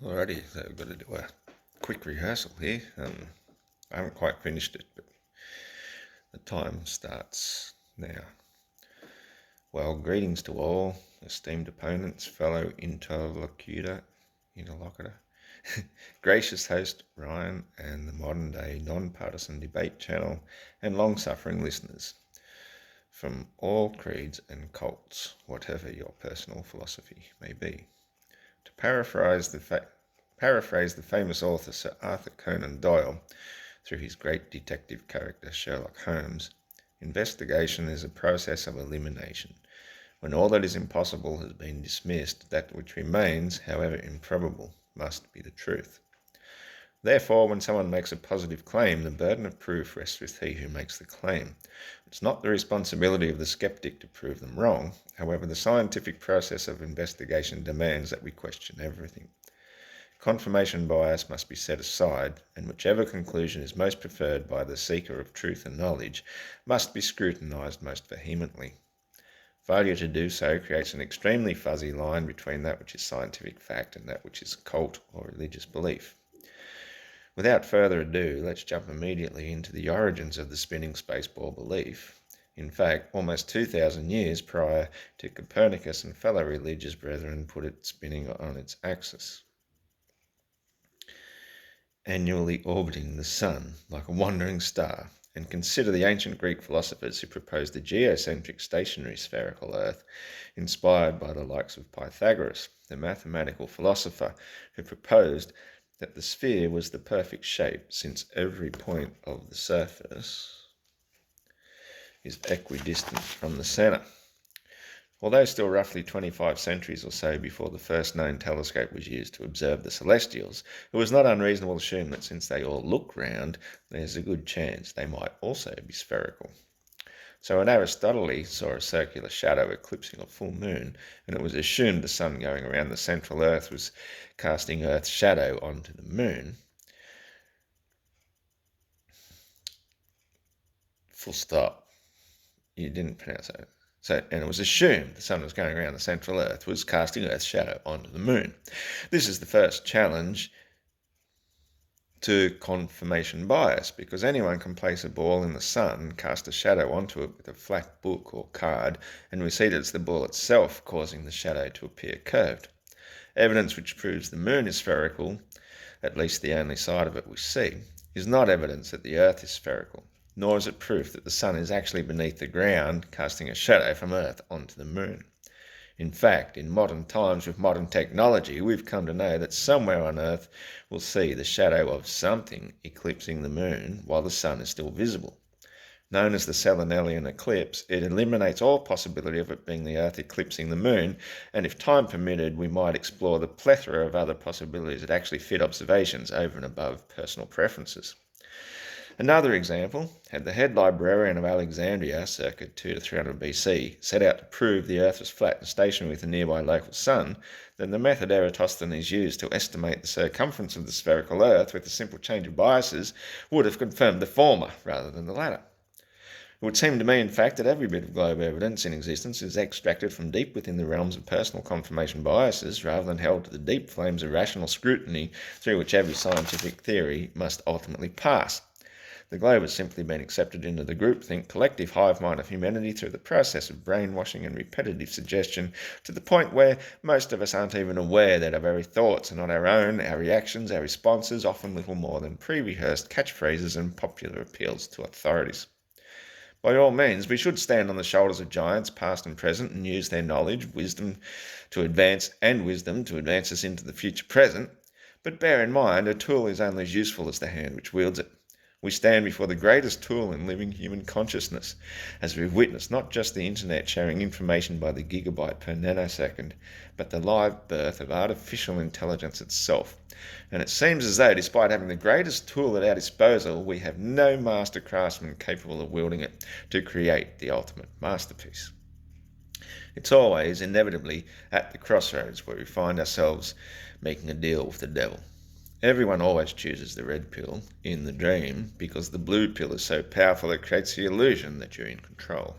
Alrighty, so we've got to do a quick rehearsal here. I haven't quite finished it, but the time starts now. Well, greetings to all, esteemed opponents, fellow interlocutor, gracious host Ryan, and the modern day non-partisan debate channel, and long-suffering listeners from all creeds and cults, whatever your personal philosophy may be. To paraphrase the famous author Sir Arthur Conan Doyle through his great detective character Sherlock Holmes, investigation is a process of elimination. When all that is impossible has been dismissed, that which remains, however improbable, must be the truth. Therefore, when someone makes a positive claim, the burden of proof rests with he who makes the claim. It's not the responsibility of the skeptic to prove them wrong. However, the scientific process of investigation demands that we question everything. Confirmation bias must be set aside, and whichever conclusion is most preferred by the seeker of truth and knowledge must be scrutinized most vehemently. Failure to do so creates an extremely fuzzy line between that which is scientific fact and that which is cult or religious belief. Without further ado, let's jump immediately into the origins of the spinning spaceball belief. In fact, almost 2,000 years prior to Copernicus and fellow religious brethren put it spinning on its axis, annually orbiting the sun like a wandering star. And consider the ancient Greek philosophers who proposed the geocentric stationary spherical Earth, inspired by the likes of Pythagoras, the mathematical philosopher who proposed that the sphere was the perfect shape, since every point of the surface is equidistant from the centre. Although still roughly 25 centuries or so before the first known telescope was used to observe the celestials, it was not unreasonable to assume that since they all look round, there's a good chance they might also be spherical. So when Aristotle saw a circular shadow eclipsing a full moon, and it was assumed the sun going around the central Earth was casting Earth's shadow onto the moon, full stop. You didn't pronounce that. And it was assumed the sun was going around the central Earth was casting Earth's shadow onto the moon. This is the first challenge to confirmation bias, because anyone can place a ball in the sun, cast a shadow onto it with a flat book or card, and we see that it's the ball itself causing the shadow to appear curved. Evidence which proves the moon is spherical, at least the only side of it we see, is not evidence that the Earth is spherical, nor is it proof that the sun is actually beneath the ground, casting a shadow from Earth onto the moon. In fact, in modern times with modern technology, we've come to know that somewhere on Earth we'll see the shadow of something eclipsing the moon while the sun is still visible. Known as the Selenelian eclipse, it eliminates all possibility of it being the Earth eclipsing the moon, and if time permitted, we might explore the plethora of other possibilities that actually fit observations over and above personal preferences. Another example, had the head librarian of Alexandria, circa 2 to 300 BC, set out to prove the Earth was flat and stationary with a nearby local sun, then the method Eratosthenes used to estimate the circumference of the spherical Earth with a simple change of biases would have confirmed the former rather than the latter. It would seem to me, in fact, that every bit of globe evidence in existence is extracted from deep within the realms of personal confirmation biases rather than held to the deep flames of rational scrutiny through which every scientific theory must ultimately pass. The globe has simply been accepted into the groupthink collective hive mind of humanity through the process of brainwashing and repetitive suggestion, to the point where most of us aren't even aware that our very thoughts are not our own, our reactions, our responses, often little more than pre-rehearsed catchphrases and popular appeals to authorities. By all means, we should stand on the shoulders of giants, past and present, and use their knowledge, wisdom to advance us into the future present. But bear in mind, a tool is only as useful as the hand which wields it. We stand before the greatest tool in living human consciousness, as we've witnessed not just the internet sharing information by the gigabyte per nanosecond, but the live birth of artificial intelligence itself. And it seems as though, despite having the greatest tool at our disposal, we have no master craftsman capable of wielding it to create the ultimate masterpiece. It's always, inevitably, at the crossroads where we find ourselves making a deal with the devil. Everyone always chooses the red pill in the dream because the blue pill is so powerful it creates the illusion that you're in control.